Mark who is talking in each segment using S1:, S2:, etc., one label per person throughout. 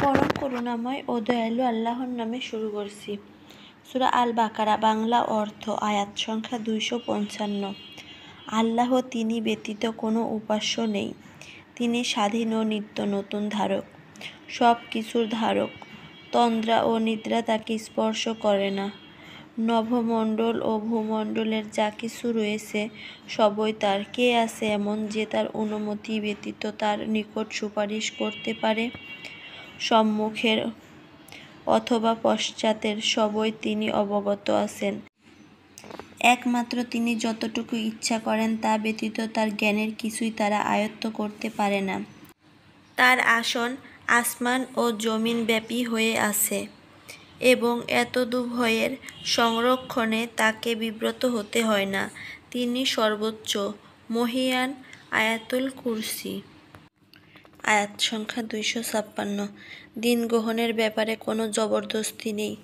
S1: পরম করুণাময় ও দয়ালু আল্লাহর নামে শুরু করছি। সূরা আল বাকারা, বাংলা অর্থ, আয়াত সংখ্যা 255। আল্লাহ, তিনি ব্যতীত কোনো উপাস্য নেই। তিনি স্বাধীন ও নিত্য নতুন ধারক, সব কিছুর ধারক। তন্দ্রা ও নিদ্রা তাকে স্পর্শ করে না। নভমণ্ডল ও ভূমণ্ডলের যা কিছু রয়েছে সবই তার। কে আছে এমন যে তার অনুমতি ব্যতীত তার নিকট সুপারিশ করতে পারে? সম্মুখের অথবা পশ্চাতের সবই তিনি অবগত আছেন। একমাত্র তিনি যতটুকু ইচ্ছা করেন তা ব্যতীত তার জ্ঞানের কিছুই তারা আয়ত্ত করতে পারে না। তার আসন আসমান ও জমিন ব্যাপী হয়ে আছে এবং এতদুভয়ের সংরক্ষণে তাকে বিব্রত হতে হয় না। তিনি সর্বোচ্চ, মহীয়ান। আয়াতুল কুরসি। আয়াত সংখ্যা 256। দিন গ্রহণের ব্যাপারে কোনো জবরদস্তি নেই।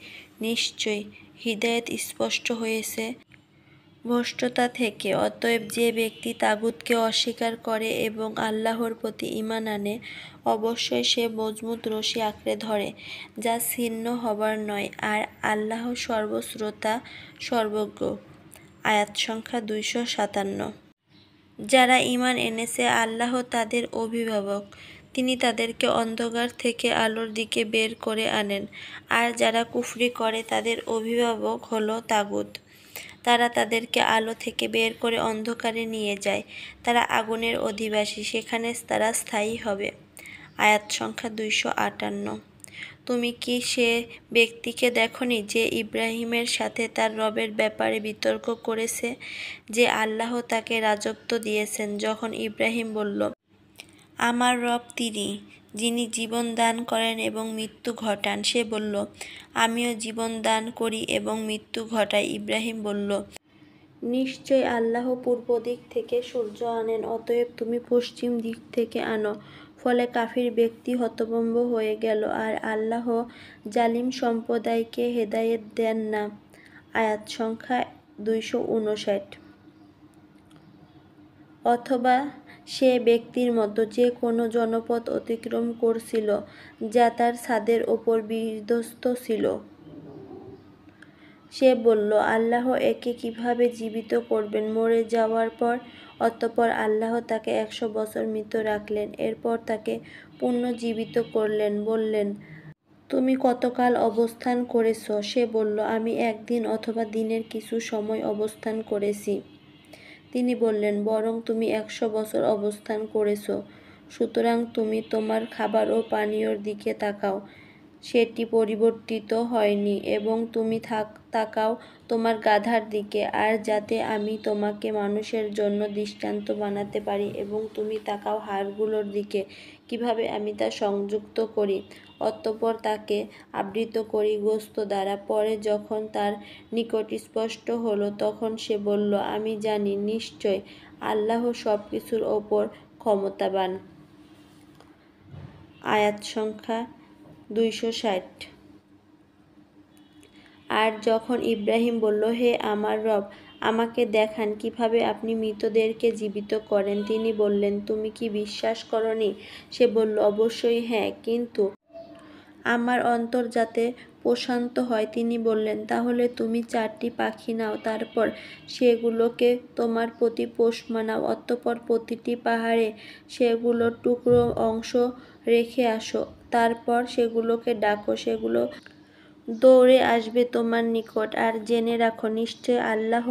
S1: নিশ্চয়ই হিদায়াত স্পষ্ট হয়েছে ভ্রষ্টতা থেকে। অতএব যে ব্যক্তি তাগুতকে অস্বীকার করে এবং আল্লাহর প্রতি ঈমান আনে, অবশ্যই সে মজবুত রশি আঁকড়ে ধরে, যা ছিন্ন হবার নয়। আর আল্লাহ সর্বশ্রোতা, সর্বজ্ঞ। আয়াত সংখ্যা 257। যারা ঈমান এনেছে, আল্লাহ তাদের অভিভাবক। তিনি তাদেরকে অন্ধকার থেকে আলোর দিকে বের করে আনেন। আর যারা কুফরি করে তাদের অভিভাবক হলো তাগুত। তারা তাদেরকে আলো থেকে বের করে অন্ধকারে নিয়ে যায়। তারা আগুনের অধিবাসী, সেখানে তারা স্থায়ী হবে। আয়াত সংখ্যা 258। তুমি কি সে ব্যক্তিকে দেখনি যে ইব্রাহিমের সাথে তার রবের ব্যাপারে বিতর্ক করেছে, যে আল্লাহ তাকে রাজত্ব দিয়েছেন? যখন ইব্রাহিম বলল, আমার রব তিনি, যিনি জীবন দান করেন এবং মৃত্যু ঘটান, সে বলল, আমিও জীবন দান করি এবং মৃত্যু ঘটাই। ইব্রাহিম বলল, নিশ্চয় আল্লাহ পূর্ব দিক থেকে সূর্য আনেন, অতএব তুমি পশ্চিম দিক থেকে আনো। ফলে কাফির ব্যক্তি হতভম্ব হয়ে গেল, আর আল্লাহ জালিম সম্প্রদায়কে হেদায়েত দেন না। আয়াত সংখ্যা 259। অথবা সে ব্যক্তির মতো যে কোনো জনপদ অতিক্রম করছিল, যা তার ছাদের ওপর বিধ্বস্ত ছিল। সে বলল, আল্লাহ একে কিভাবে জীবিত করবেন মরে যাওয়ার পর? অতঃপর আল্লাহ তাকে 100 বছর মৃত রাখলেন, এরপর তাকে পুনর্জীবিত করলেন। বললেন, তুমি কতকাল অবস্থান করেছ? সে বলল, আমি একদিন অথবা দিনের কিছু সময় অবস্থান করেছি। তিনি বললেন, বরং তুমি 100 বছর অবস্থান করেছ। সুতরাং তুমি তোমার খাবার ও পানীয়র দিকে তাকাও, সেটি পরিবর্তিত হয়নি, এবং তুমি তাকাও তোমার গাধার দিকে, আর যাতে আমি তোমাকে মানুষের জন্য দৃষ্টান্ত বানাতে পারি, এবং তুমি তাকাও হাড়গুলোর দিকে, কিভাবে আমি তা সংযুক্ত করি, অতঃপর তাকে আবৃত করি গোশত দ্বারা। পরে যখন তার নিকট স্পষ্ট হলো, তখন সে বলল, আমি জানি নিশ্চয় আল্লাহ সব কিছুর ওপর ক্ষমতাবান। আয়াত সংখ্যা 260। আর যখন ইব্রাহিম বলল, হে আমার রব, আমাকে দেখান কিভাবে আপনি মৃতদেরকে জীবিত করেন, তিনি বললেন, তুমি কি বিশ্বাস করনি? সে বলল, অবশ্যই হ্যাঁ, কিন্তু আমার অন্তর যাতে প্রশান্ত হয়। তিনি বললেন, তাহলে তুমি 4টি পাখি নাও, তারপর সেগুলোকে তোমার প্রতি পোষ মানাও, অতঃপর প্রতিটি পাহাড়ে সেগুলোর টুকরো অংশ রেখে আসো, তারপর সেগুলোকে ডাকো, সেগুলো দৌড়ে আসবে তোমার নিকট। আর জেনে রাখো, নিশ্চয় আল্লাহ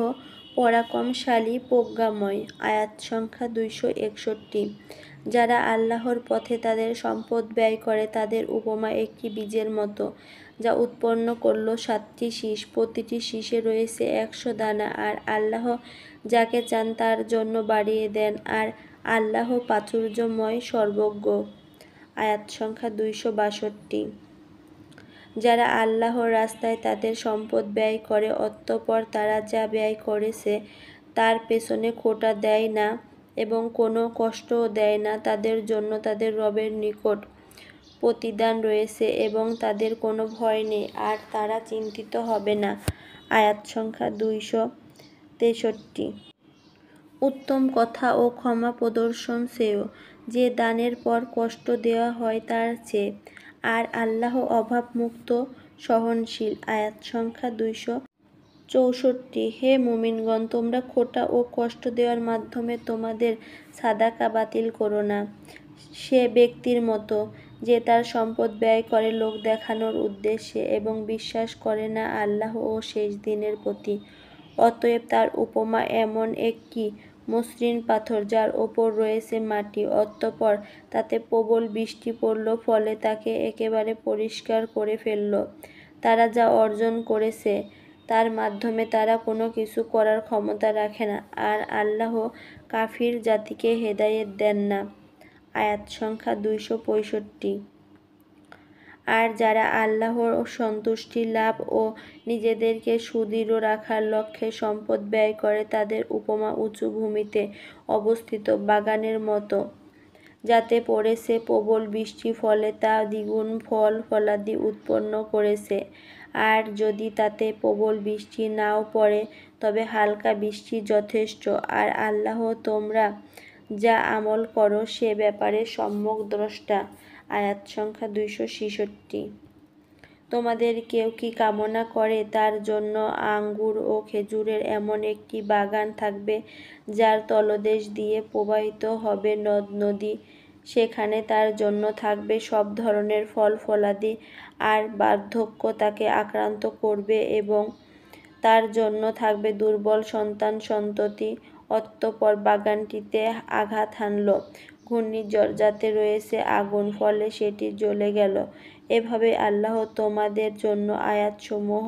S1: পরাক্রমশালী, প্রজ্ঞাময়। আয়াত সংখ্যা 261। যারা আল্লাহর পথে তাদের সম্পদ ব্যয় করে, তাদের উপমা একটি বীজের মতো, যা উৎপন্ন করল 7টি শীষ, প্রতিটি শীষে রয়েছে 100 দানা, আর আল্লাহ যাকে চান তার জন্য বাড়িয়ে দেন, আর আল্লাহ প্রাচুর্যময়, সর্বজ্ঞ। আয়াত সংখ্যা 262। যারা আল্লাহর রাস্তায় তাদের সম্পদ ব্যয় করে, অতঃপর তারা যা ব্যয় করেছে তার পেছনে খোঁটা দেয় না এবং কোনো কষ্টও দেয় না, তাদের জন্য তাদের রবের নিকট প্রতিদান রয়েছে এবং তাদের কোনো ভয় নেই, আর তারা চিন্তিত হবে না। আয়াত সংখ্যা 263। উত্তম কথা ও ক্ষমা প্রদর্শন শ্রেয়, যে দানের পর কষ্ট দেওয়া হয় তার চেয়ে। আর আল্লাহ অভাবমুক্ত সহনশীল। আয়াত সংখ্যা 264। হে মুমিনগণ, তোমরা খোঁটা ও কষ্ট দেওয়ার মাধ্যমে তোমাদের সাদাকা বাতিল করো না সে ব্যক্তির মতো যে তার সম্পদ ব্যয় করে লোক দেখানোর উদ্দেশ্যে এবং বিশ্বাস করে না আল্লাহ ও শেষ দিনের প্রতি। অতএব তার উপমা এমন একটি মসৃণ পাথর যার ওপর রয়েছে মাটি, অতঃপর তাতে প্রবল বৃষ্টি পড়ল, ফলে তাকে একেবারে পরিষ্কার করে ফেলল। তারা যা অর্জন করেছে তার মাধ্যমে তারা কোনো কিছু করার ক্ষমতা রাখে না, আর আল্লাহ কাফির জাতিকে হেদায়েত দেন না। আয়াত সংখ্যা 265। আর যারা আল্লাহর সন্তুষ্টি লাভ ও নিজেদেরকে সুদৃঢ় রাখার লক্ষ্যে সম্পদ ব্যয় করে তাদের উপমা উঁচু ভূমিতে অবস্থিত বাগানের মতো, যাতে পড়েছে প্রবল বৃষ্টি, ফলে তা দ্বিগুণ ফল ফলাদি উৎপন্ন করেছে। আর যদি তাতে প্রবল বৃষ্টি নাও পড়ে তবে হালকা বৃষ্টি যথেষ্ট। আর আল্লাহ তোমরা যা আমল করো সে ব্যাপারে সম্যক দ্রষ্টা। আয়াত সংখ্যা 266। তোমাদের কেউ কি কামনা করে তার জন্য আঙ্গুর ও খেজুরের এমন একটি বাগান থাকবে যার তলদেশ দিয়ে প্রবাহিত হবে নদ নদী, সেখানে তার জন্য থাকবে সব ধরনের ফল ফলাদি, আর বার্ধক্য তাকে আক্রান্ত করবে এবং তার জন্য থাকবে দুর্বল সন্তান সন্ততি। অতঃপর বাগানটিতে আঘাত হানল ঘূর্ণিঝড়, যাতে রয়েছে আগুন, ফলে সেটি জ্বলে গেল। এভাবে আল্লাহ তোমাদের জন্য আয়াতসমূহ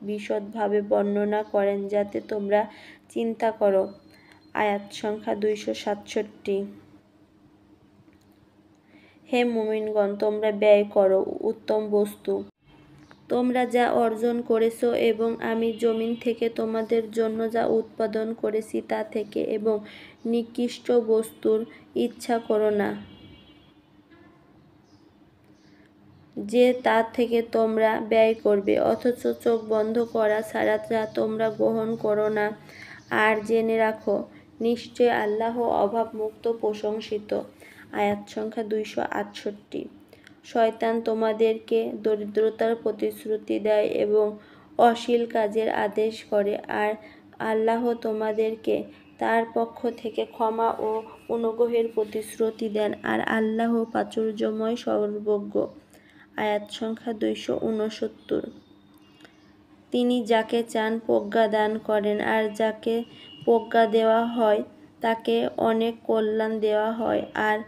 S1: বিশদভাবে বর্ণনা করেন যাতে তোমরা চিন্তা করো। আয়াত সংখ্যা 267। হে মুমিনগণ, তোমরা ব্যয় করো উত্তম বস্তু, তোমরা যা অর্জন করেছ, এবং আমি জমিন থেকে তোমাদের জন্য যা উৎপাদন করেছি তা থেকে, এবং নিকৃষ্ট বস্তুর ইচ্ছা করো না যে তা থেকে তোমরা ব্যয় করবে, অথচ চোখ বন্ধ করা ছাড়া যা তোমরা গ্রহণ করো না। আর জেনে রাখো, নিশ্চয় আল্লাহ অভাবমুক্ত প্রশংসিত। আয়াত সংখ্যা 268। শয়তান তোমাদেরকে দরিদ্রতার প্রতিশ্রুতি দেয় এবং অশ্লীল কাজের আদেশ করে, আর আল্লাহ তোমাদেরকে তার পক্ষ থেকে ক্ষমা ও অনুগ্রহের প্রতিশ্রুতি দেন, আর আল্লাহ প্রাচুর্যময় সর্বজ্ঞ। আয়াত সংখ্যা 269। তিনি যাকে চান প্রজ্ঞা দান করেন, আর যাকে প্রজ্ঞা দেওয়া হয় তাকে অনেক কল্যাণ দেওয়া হয়, আর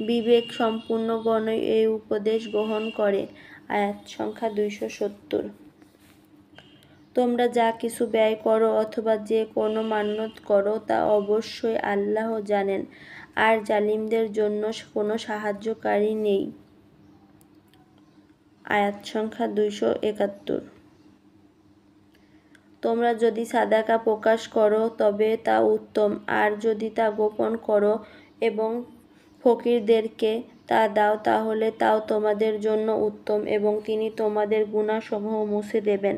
S1: বিবেক সম্পূর্ণগণই এই উপদেশ গ্রহণ করে। আয়াত সংখ্যা 270। তোমরা যা কিছু ব্যয় করো অথবা যে কোনো মান্যত করো তা অবশ্যই আল্লাহ জানেন, আর জালিমদের জন্য কোনো সাহায্যকারী নেই। আয়াত সংখ্যা 271। তোমরা যদি সাদাকা প্রকাশ করো তবে তা উত্তম, আর যদি তা গোপন করো এবং ফকিরদেরকে তা দাও তাহলে তাও তোমাদের জন্য উত্তম, এবং তিনি তোমাদের গুনাহসমূহ মুছে দেবেন।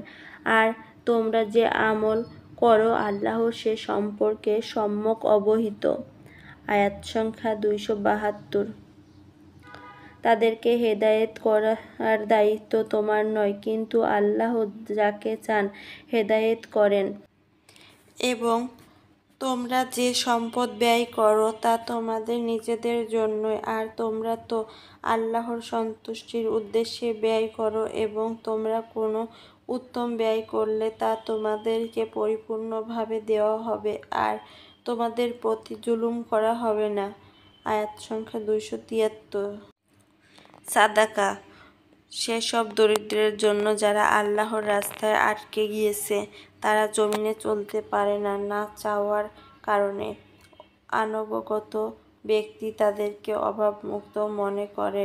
S1: আর তোমরা যে আমল করো আল্লাহ সে সম্পর্কে সম্যক অবহিত। আয়াত সংখ্যা 272। তাদেরকে হেদায়েত করার দায়িত্ব তোমার নয়, কিন্তু আল্লাহ যাকে চান হেদায়েত করেন। এবং তোমরা যে সম্পদ ব্যয় করো তা তোমাদের নিজেদের জন্যই, আর তোমরা তো আল্লাহর সন্তুষ্টির উদ্দেশ্যে ব্যয় করো, এবং তোমরা কোনো উত্তম ব্যয় করলে তা তোমাদেরকে পরিপূর্ণভাবে দেওয়া হবে, আর তোমাদের প্রতি জুলুম করা হবে না। আয়াত সংখ্যা 273। সাদাকা সেসব দরিদ্রের জন্য যারা আল্লাহর রাস্তায় আটকে গিয়েছে, তারা জমিনে চলতে পারে না না চাওয়ার কারণে। অনবগত ব্যক্তি তাদেরকে অভাবমুক্ত মনে করে।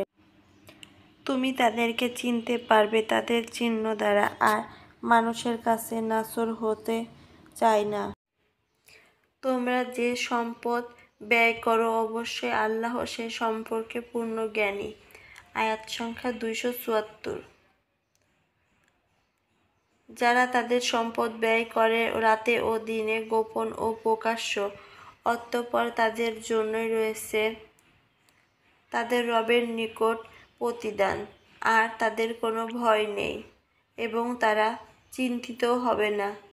S1: তুমি তাদেরকে চিনতে পারবে তাদের চিহ্ন দ্বারা, আর মানুষের কাছে নাছোড় হতে চায় না। তোমরা যে সম্পদ ব্যয় করো অবশ্যই আল্লাহ সে সম্পর্কে পূর্ণ জ্ঞানী। আয়াত সংখ্যা 274। যারা তাদের সম্পদ ব্যয় করে রাতে ও দিনে, গোপন ও প্রকাশ্য, অতঃপর তাদের জন্যই রয়েছে তাদের রবের নিকট প্রতিদান। আর তাদের কোনো ভয় নেই এবং তারা চিন্তিতও হবে না।